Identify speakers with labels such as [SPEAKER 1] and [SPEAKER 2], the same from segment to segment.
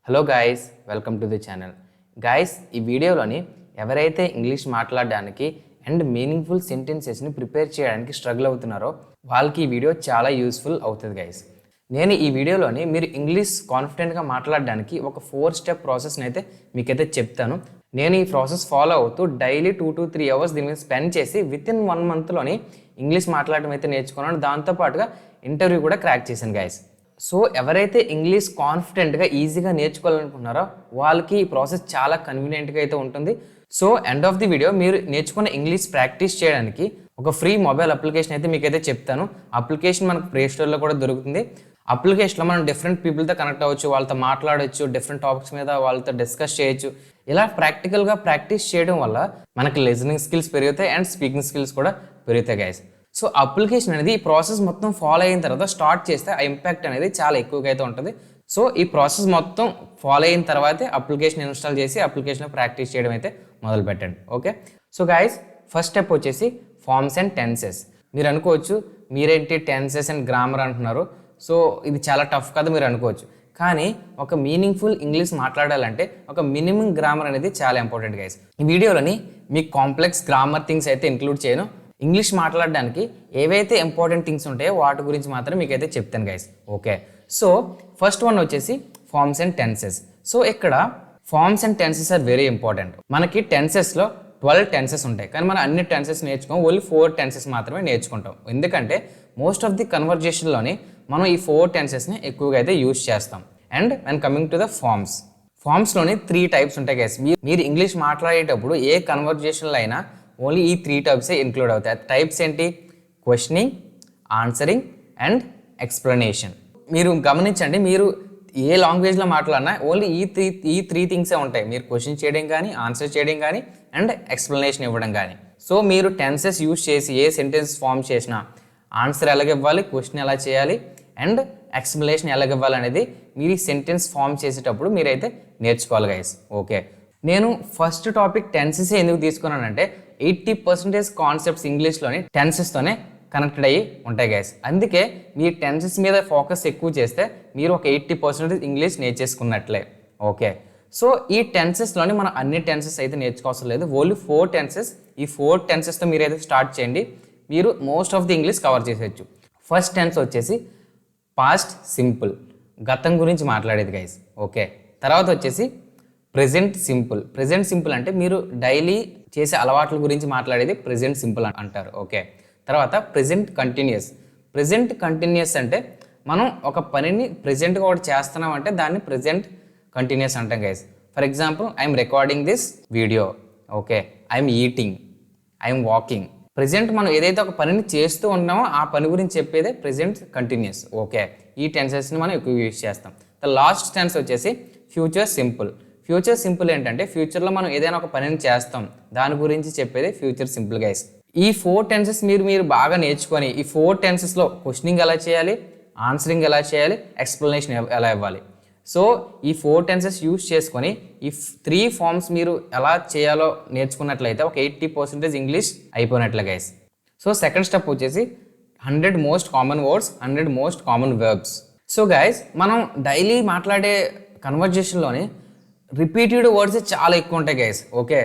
[SPEAKER 1] Hello guys, welcome to the channel. Guys, ఈ వీడియోలోని ఎవరైతే ఇంగ్లీష్ మాట్లాడడానికి అండ్ మీనింగ్ఫుల్ సెంటెన్సెస్ని ప్రిపేర్ చేయడానికి స్ట్రగుల్ అవుతున్నారో వాళ్ళకి ఈ వీడియో చాలా యూస్ఫుల్ అవుతుంది గాయస్. నేను ఈ వీడియోలోని మీరు ఇంగ్లీష్ కాన్ఫిడెంట్గా మాట్లాడడానికి ఒక 4 స్టెప్ ప్రాసెస్ని అయితే మీకైతే చెప్తాను. నేను ఈ ప్రాసెస్ ఫాలో అవుతూ డైలీ 2 to 3 అవర్స్ దీని మీద స్పెండ్ చేసి వితిన్ 1 monthలోని ఇంగ్లీష్ మాట్లాడడం అయితే నేర్చుకున్నాను. దాంతోపాటుగా ఇంటర్వ్యూ కూడా క్రాక్ చేశాను గాయస్. సో ఎవరైతే ఇంగ్లీష్ కాన్ఫిడెంట్గా ఈజీగా నేర్చుకోవాలనుకుంటున్నారో వాళ్ళకి ఈ ప్రాసెస్ చాలా కన్వీనియంట్గా అయితే ఉంటుంది. So end of the video మీరు నేర్చుకున్న ఇంగ్లీష్ ప్రాక్టీస్ చేయడానికి ఒక ఫ్రీ మొబైల్ అప్లికేషన్ అయితే మీకైతే చెప్తాను. అప్లికేషన్ మనకు ప్లే స్టోర్లో కూడా దొరుకుతుంది. అప్లికేషన్లో మనం డిఫరెంట్ పీపుల్తో కనెక్ట్ అవ్వచ్చు, వాళ్ళతో మాట్లాడవచ్చు, డిఫరెంట్ టాపిక్స్ మీద వాళ్ళతో డిస్కస్ చేయొచ్చు. ఇలా ప్రాక్టికల్గా ప్రాక్టీస్ చేయడం వల్ల మనకి లిజనింగ్ స్కిల్స్ పెరుగుతాయి అండ్ స్పీకింగ్ స్కిల్స్ కూడా పెరుగుతాయి గైస్. సో అప్లికేషన్ అనేది ఈ ప్రాసెస్ మొత్తం ఫాలో అయిన తర్వాత స్టార్ట్ చేస్తే ఆ ఇంపాక్ట్ అనేది చాలా ఎక్కువగా అయితే ఉంటుంది. సో ఈ ప్రాసెస్ మొత్తం ఫాలో అయిన తర్వాతే అప్లికేషన్ ఇన్స్టాల్ చేసి అప్లికేషన్లో ప్రాక్టీస్ చేయడం అయితే మొదలు పెట్టండి. Okay, so guys first step వచ్చేసి ఫార్మ్స్ అండ్ టెన్సెస్. మీరు అనుకోవచ్చు మీరేంటి టెన్సెస్ అండ్ గ్రామర్ అంటున్నారు, సో ఇది చాలా టఫ్ కదా మీరు అనుకోవచ్చు. కానీ ఒక మీనింగ్ఫుల్ ఇంగ్లీష్ మాట్లాడాలంటే ఒక మినిమం గ్రామర్ అనేది చాలా ఇంపార్టెంట్ గైస్. ఈ వీడియోలోని మీకు కాంప్లెక్స్ గ్రామర్ థింగ్స్ అయితే ఇంక్లూడ్ చేయను. ఇంగ్లీష్ మాట్లాడడానికి ఏవైతే ఇంపార్టెంట్ థింగ్స్ ఉంటాయో వాటి గురించి మాత్రం మీకైతే చెప్తాను guys. Okay, so first one వచ్చేసి ఫార్మ్స్ అండ్ టెన్సెస్. సో ఇక్కడ forms and tenses are very important. మనకి టెన్సెస్లో 12 టెన్సెస్ ఉంటాయి, కానీ మనం అన్ని టెన్సెస్ నేర్చుకోం, ఓన్లీ 4 టెన్సెస్ మాత్రమే నేర్చుకుంటాం. ఎందుకంటే మోస్ట్ ఆఫ్ ది కన్వర్జేషన్లోని మనం ఈ 4 టెన్సెస్ని ఎక్కువగా అయితే యూజ్ చేస్తాం. And when coming to the ఫార్మ్స్లోని 3 టైప్స్ ఉంటాయి గైస్. మీరు ఇంగ్లీష్ మాట్లాడేటప్పుడు ఏ కన్వర్జేషన్లో అయినా ఓన్లీ ఈ 3 టైప్సే ఇంక్లూడ్ అవుతాయి. టైప్స్ ఏంటి? Questioning, answering and explanation. మీరు గమనించండి, మీరు ఏ లాంగ్వేజ్లో మాట్లాడినా ఓన్లీ ఈ త్రీ థింగ్సే ఉంటాయి. మీరు క్వశ్చన్ చేయడం కానీ, ఆన్సర్ చేయడం కానీ అండ్ ఎక్స్ప్లెనేషన్ ఇవ్వడం కానీ. సో మీరు టెన్సెస్ యూజ్ చేసి ఏ సెంటెన్స్ ఫామ్ చేసినా ఆన్సర్ ఎలాగివ్వాలి, క్వశ్చన్ ఎలా చేయాలి అండ్ ఎక్స్ప్లెనేషన్ ఎలాగివ్వాలి అనేది మీరు ఈ సెంటెన్స్ ఫామ్ చేసేటప్పుడు మీరైతే నేర్చుకోవాలి గైస్. ఓకే, నేను ఫస్ట్ టాపిక్ టెన్సెస్ ఎందుకు తీసుకున్నానంటే 80% కాన్సెప్ట్స్ ఇంగ్లీష్లోని టెన్సెస్తోనే కనెక్టెడ్ అయ్యి ఉంటాయి గైస్. అందుకే మీరు టెన్సెస్ మీద ఫోకస్ ఎక్కువ చేస్తే మీరు ఒక 80% ఇంగ్లీష్ నేర్చేసుకున్నట్లే. ఓకే, సో ఈ టెన్సెస్లోని మనం అన్ని టెన్సెస్ అయితే నేర్చుకోవసం లేదు, ఓన్లీ 4 టెన్సెస్. ఈ 4 టెన్సెస్తో మీరు అయితే స్టార్ట్ చేయండి, మీరు most of the English cover చేసేయచ్చు. ఫస్ట్ టెన్స్ వచ్చేసి పాస్ట్ సింపుల్, గతం గురించి మాట్లాడేది గైస్. ఓకే, తర్వాత వచ్చేసి ప్రెజెంట్ సింపుల్. ప్రెజెంట్ సింపుల్ అంటే మీరు డైలీ చేసే అలవాట్ల గురించి మాట్లాడేది ప్రెజెంట్ సింపుల్ అంటారు. ఓకే, తర్వాత ప్రెజెంట్ కంటిన్యూస్. ప్రెజెంట్ కంటిన్యూస్ అంటే మనం ఒక పనిని ప్రెజెంట్గా ఒకటి చేస్తున్నాం అంటే దాన్ని ప్రెజెంట్ కంటిన్యూస్ అంటాం guys. For example, I'm recording this video. Okay, I'm eating, I'm walking. Present మనం ఏదైతే ఒక పనిని చేస్తూ ఉన్నామో ఆ పని గురించి చెప్పేదే ప్రెజెంట్ కంటిన్యూస్. ఓకే, ఈ టెన్సెస్ని మనం ఎక్కువ యూజ్ చేస్తాం. ద లాస్ట్ టెన్స్ వచ్చేసి ఫ్యూచర్ సింపుల్. ఫ్యూచర్ సింపుల్ ఏంటంటే ఫ్యూచర్లో మనం ఏదైనా ఒక పనిని చేస్తాం దాని గురించి చెప్పేది ఫ్యూచర్ సింపుల్ గైస్. ఈ 4 టెన్సెస్ మీరు బాగా నేర్చుకొని ఈ 4 టెన్సెస్లో క్వశ్చనింగ్ ఎలా చేయాలి, ఆన్సరింగ్ ఎలా చేయాలి, ఎక్స్ప్లెనేషన్ ఎలా ఇవ్వాలి. సో ఈ 4 టెన్సెస్ యూజ్ చేసుకొని ఈ 3 ఫార్మ్స్ మీరు ఎలా చేయాలో నేర్చుకున్నట్లయితే ఒక 80% ఇంగ్లీష్ అయిపోయినట్లే గైస్. సో సెకండ్ స్టెప్ వచ్చేసి 100 most common words, 100 most common verbs. So guys, మనం డైలీ మాట్లాడే కన్వర్జేషన్లోని రిపీటెడ్ వర్డ్స్ చాలా ఎక్కువ ఉంటాయి గైస్. ఓకే,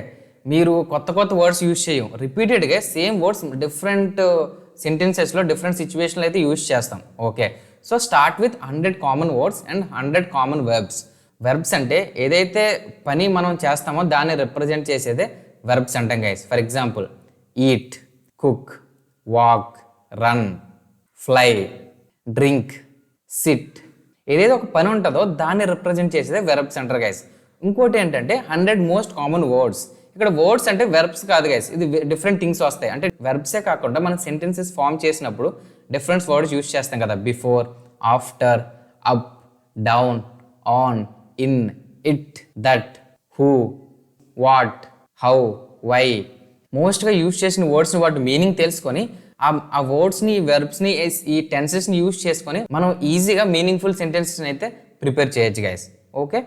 [SPEAKER 1] మీరు కొత్త వర్డ్స్ యూజ్ చేయం, రిపీటెడ్గా సేమ్ వర్డ్స్ డిఫరెంట్ సెంటెన్సెస్లో డిఫరెంట్ సిచ్యువేషన్లో అయితే యూజ్ చేస్తాం. Okay, so start with 100 common words and 100 common verbs. Verbs అంటే ఏదైతే పని మనం చేస్తామో దాన్ని రిప్రజెంట్ చేసేదే వెర్బ్స్ అంటాం guys. For example, eat, cook, walk, run, fly, drink, SIT. ఏదైతే ఒక పని ఉంటుందో దాన్ని రిప్రజెంట్ చేసేదే వెర్బ్స్ అంటారు గైస్. ఇంకోటి ఏంటంటే 100 మోస్ట్ కామన్ వర్డ్స్. ఇక్కడ వర్డ్స్ అంటే వెర్బ్స్ కాదు గైస్, ఇది డిఫరెంట్ థింగ్స్ వస్తాయి. అంటే వెర్బ్సే కాకుండా మనం సెంటెన్సెస్ ఫామ్ చేసినప్పుడు డిఫరెంట్ వర్డ్స్ యూజ్ చేస్తాం కదా. Before, after, up, down, on, in, it, that, who, what, how, why. మోస్ట్గా యూజ్ చేసిన వర్డ్స్ని వాటి మీనింగ్ తెలుసుకొని ఆ వర్డ్స్ని, వెర్బ్స్ని, ఈ టెన్సెస్ని యూజ్ చేసుకొని మనం ఈజీగా మీనింగ్ఫుల్ సెంటెన్సెస్ని అయితే ప్రిపేర్ చేయొచ్చు గైస్. ఓకే,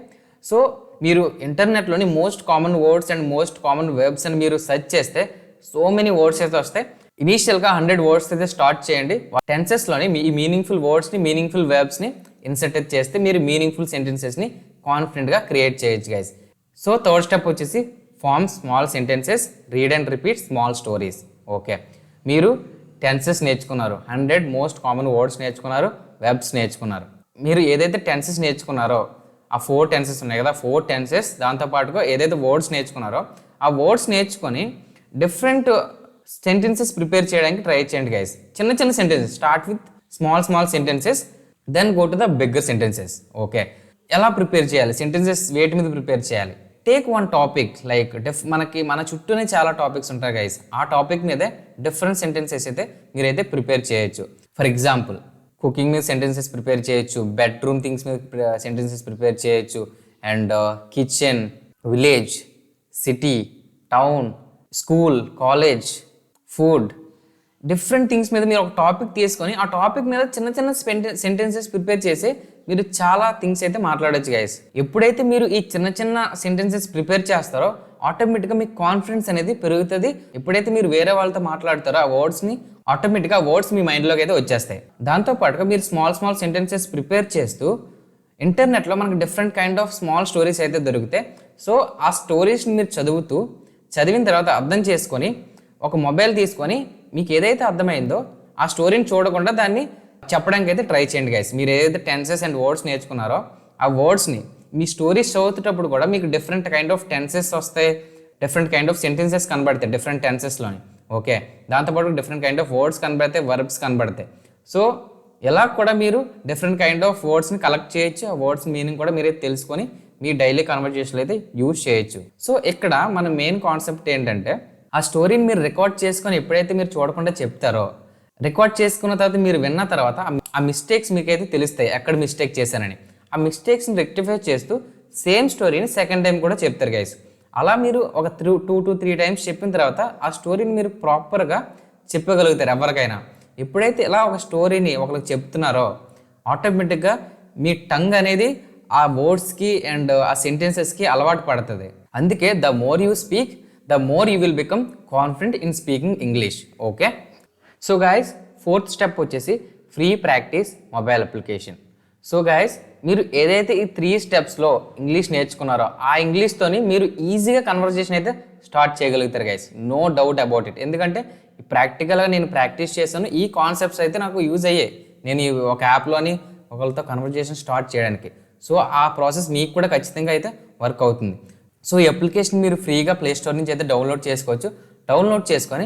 [SPEAKER 1] సో మీరు ఇంటర్నెట్లోని most common words and most common verbs అని మీరు సెర్చ్ చేస్తే సో మెనీ వర్డ్స్ అయితే వస్తాయి. ఇనీషియల్గా 100 వర్డ్స్ అయితే స్టార్ట్ చేయండి. టెన్సెస్లోని ఈ మీనింగ్ఫుల్ వర్డ్స్ని, మీనింగ్ఫుల్ వెర్బ్స్ని ఇన్సర్ట్ చేస్తే మీరు మీనింగ్ఫుల్ సెంటెన్సెస్ని కాన్ఫిడెంట్గా క్రియేట్ చేయొచ్చు గైస్. సో థర్డ్ స్టెప్ వచ్చేసి form small sentences, read and repeat small stories. Okay, మీరు టెన్సెస్ నేర్చుకున్నారు, 100 మోస్ట్ కామన్ వర్డ్స్ నేర్చుకున్నారు, వెబ్స్ నేర్చుకున్నారు. మీరు ఏదైతే టెన్సెస్ నేర్చుకున్నారో ఆ 4 టెన్సెస్ ఉన్నాయి కదా, 4 టెన్సెస్ దాంతోపాటుగా ఏదైతే వర్డ్స్ నేర్చుకున్నారో ఆ వర్డ్స్ నేర్చుకొని డిఫరెంట్ సెంటెన్సెస్ ప్రిపేర్ చేయడానికి ట్రై చేయండి గైస్. చిన్న చిన్న sentences, start with small sentences, then go to the bigger sentences. Okay, ఎలా ప్రిపేర్ చేయాలి, సెంటెన్సెస్ వేటి మీద ప్రిపేర్ చేయాలి. టేక్ వన్ టాపిక్, లైక్ మన చుట్టూనే చాలా టాపిక్స్ ఉంటాయి గైస్. ఆ టాపిక్ మీదే డిఫరెంట్ సెంటెన్సెస్ అయితే మీరైతే ప్రిపేర్ చేయొచ్చు. ఫర్ ఎగ్జాంపుల్ కుకింగ్ మీద సెంటెన్సెస్ ప్రిపేర్ చేయొచ్చు, బెడ్రూమ్ థింగ్స్ మీద సెంటెన్సెస్ ప్రిపేర్ చేయొచ్చు, and kitchen, village, city, town, school, college, food, different things మీద మీరు ఒక టాపిక్ తీసుకొని ఆ టాపిక్ మీద చిన్న చిన్న సెంటెన్సెస్ ప్రిపేర్ చేసి మీరు చాలా థింగ్స్ అయితే మాట్లాడొచ్చు గైస్. ఎప్పుడైతే మీరు ఈ చిన్న చిన్న సెంటెన్సెస్ ప్రిపేర్ చేస్తారో ఆటోమేటిక్గా మీకు కాన్ఫిడెన్స్ అనేది పెరుగుతుంది. ఎప్పుడైతే మీరు వేరే వాళ్ళతో మాట్లాడతారో ఆ వర్డ్స్ని ఆటోమేటిక్గా వర్డ్స్ మీ మైండ్లోకి అయితే వచ్చేస్తాయి. దాంతోపాటుగా మీరు స్మాల్ సెంటెన్సెస్ ప్రిపేర్ చేస్తూ ఇంటర్నెట్లో మనకు different kind of small stories అయితే దొరుకుతాయి. సో ఆ స్టోరీస్ని మీరు చదివిన తర్వాత అర్థం చేసుకొని ఒక మొబైల్ తీసుకొని మీకు ఏదైతే అర్థమైందో ఆ స్టోరీని చూడకుండా దాన్ని చెప్పడానికి అయితే ట్రై చేయండి గైస్. మీరు ఏదైతే టెన్సెస్ అండ్ వర్డ్స్ నేర్చుకున్నారో ఆ వర్డ్స్ని మీ స్టోరీస్ చదువుతున్నప్పుడు కూడా మీకు డిఫరెంట్ కైండ్ ఆఫ్ టెన్సెస్ వస్తాయి, డిఫరెంట్ కైండ్ ఆఫ్ సెంటెన్సెస్ కనబడతాయి డిఫరెంట్ టెన్సెస్లోని. ఓకే, దాంతోపాటు డిఫరెంట్ కైండ్ ఆఫ్ వర్డ్స్ కనబడతాయి, వర్బ్స్ కనబడతాయి. సో ఇలా కూడా మీరు డిఫరెంట్ కైండ్ ఆఫ్ వర్డ్స్ని కలెక్ట్ చేయొచ్చు. ఆ వర్డ్స్ మీనింగ్ కూడా మీరైతే తెలుసుకొని మీ డైలీ కన్వర్జేషన్లో అయితే యూజ్ చేయొచ్చు. సో ఇక్కడ మన మెయిన్ కాన్సెప్ట్ ఏంటంటే ఆ స్టోరీని మీరు రికార్డ్ చేసుకొని ఎప్పుడైతే మీరు చూడకుండా చెప్తారో, రికార్డ్ చేసుకున్న తర్వాత మీరు విన్న తర్వాత ఆ మిస్టేక్స్ మీకైతే తెలుస్తాయి, ఎక్కడ మిస్టేక్ చేశానని. ఆ మిస్టేక్స్ని రెక్టిఫై చేస్తూ సేమ్ స్టోరీని సెకండ్ టైం కూడా చెప్తారు గైస్. అలా మీరు ఒక 2 to 3 టైమ్స్ చెప్పిన తర్వాత ఆ స్టోరీని మీరు ప్రాపర్గా చెప్పగలుగుతారు ఎవరికైనా. ఎప్పుడైతే ఇలా ఒక స్టోరీని ఒకరికి చెప్తున్నారో ఆటోమేటిక్గా మీ టంగ్ అనేది ఆ వర్డ్స్కి అండ్ ఆ సెంటెన్సెస్కి అలవాటు పడుతుంది. అందుకే the more you speak the more you will become confident in speaking English. Okay, so guys, fourth step వచ్చేసి free practice mobile application. So guys, మీరు ఏదైతే ఈ 3 స్టెప్స్లో ఇంగ్లీష్ నేర్చుకున్నారో ఆ ఇంగ్లీష్తోని మీరు ఈజీగా కన్వర్జేషన్ అయితే స్టార్ట్ చేయగలుగుతారు guys, no doubt about it. ఎందుకంటే ప్రాక్టికల్గా నేను ప్రాక్టీస్ చేశాను, ఈ కాన్సెప్ట్స్ అయితే నాకు యూజ్ అయ్యాయి నేను ఈ ఒక యాప్లోని ఒకరితో కన్వర్జేషన్ స్టార్ట్ చేయడానికి. సో ఆ ప్రాసెస్ మీకు కూడా ఖచ్చితంగా అయితే వర్క్ అవుతుంది. సో ఈ అప్లికేషన్ మీరు ఫ్రీగా ప్లే స్టోర్ నుంచి అయితే డౌన్లోడ్ చేసుకోవచ్చు. డౌన్లోడ్ చేసుకొని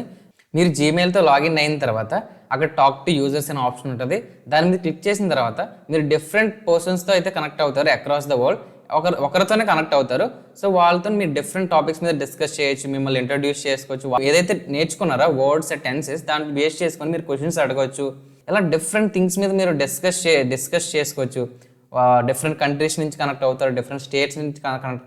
[SPEAKER 1] మీరు జీమెయిల్తో లాగిన్ అయిన తర్వాత అక్కడ టాక్ టు యూజర్స్ అనే ఆప్షన్ ఉంటుంది. దాని మీద క్లిక్ చేసిన తర్వాత మీరు డిఫరెంట్ పర్సన్స్తో అయితే కనెక్ట్ అవుతారు అక్రాస్ ద వరల్డ్. ఒకరితోనే కనెక్ట్ అవుతారు. సో వాళ్ళతో మీరు డిఫరెంట్ టాపిక్స్ మీద డిస్కస్ చేయొచ్చు, మిమ్మల్ని ఇంట్రడ్యూస్ చేసుకోవచ్చు. ఏదైతే నేర్చుకున్నారో వర్డ్స్ టెన్సెస్ దాన్ని బేస్ చేసుకొని మీరు క్వశ్చన్స్ అడగవచ్చు. ఇలా డిఫరెంట్ థింగ్స్ మీద మీరు డిస్కస్ చేసుకోవచ్చు. డిఫరెంట్ కంట్రీస్ నుంచి కనెక్ట్ అవుతారు, డిఫరెంట్ స్టేట్స్ నుంచి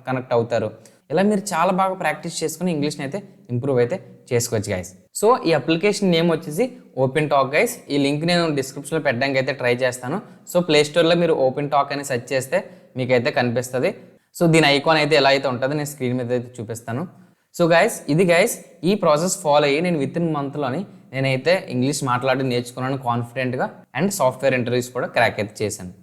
[SPEAKER 1] కనెక్ట్ అవుతారు. ఇలా మీరు చాలా బాగా ప్రాక్టీస్ చేసుకుని ఇంగ్లీష్ని అయితే ఇంప్రూవ్ అయితే చేసుకోవచ్చు గైస్. సో ఈ అప్లికేషన్ నేమ్ వచ్చేసి ఓపెన్ టాక్ గైస్. ఈ లింక్ నేను డిస్క్రిప్షన్లో పెట్టడానికి అయితే ట్రై చేస్తాను. సో ప్లే స్టోర్లో మీరు ఓపెన్ టాక్ అని సెర్చ్ చేస్తే మీకైతే కనిపిస్తుంది. సో దీని ఐకాన్ అయితే ఎలా అయితే ఉంటుందో నేను స్క్రీన్ మీద అయితే చూపిస్తాను. సో గైస్, ఇది గైస్ ఈ ప్రాసెస్ ఫాలో అయ్యి నేను విత్ ఇన్ మంత్లోని నేనైతే ఇంగ్లీష్ మాట్లాడి నేర్చుకున్నాను కాన్ఫిడెంట్గా, అండ్ సాఫ్ట్వేర్ ఇంటర్వ్యూస్ కూడా క్రాక్ అయితే చేశాను.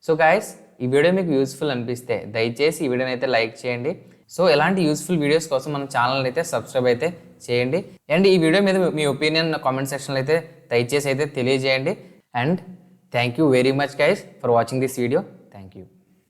[SPEAKER 1] సో గైస్, ఈ వీడియో మీకు యూస్ఫుల్ అనిపిస్తే దయచేసి ఈ వీడియోని అయితే లైక్ చేయండి. సో ఇలాంటి యూస్ఫుల్ వీడియోస్ కోసం మన ఛానల్ అయితే సబ్స్క్రైబ్ అయితే చేయండి. అండ్ ఈ వీడియో మీద మీ ఒపీనియన్ కామెంట్ సెక్షన్లో అయితే దయచేసి అయితే తెలియజేయండి. And thank you very much guys for watching this video.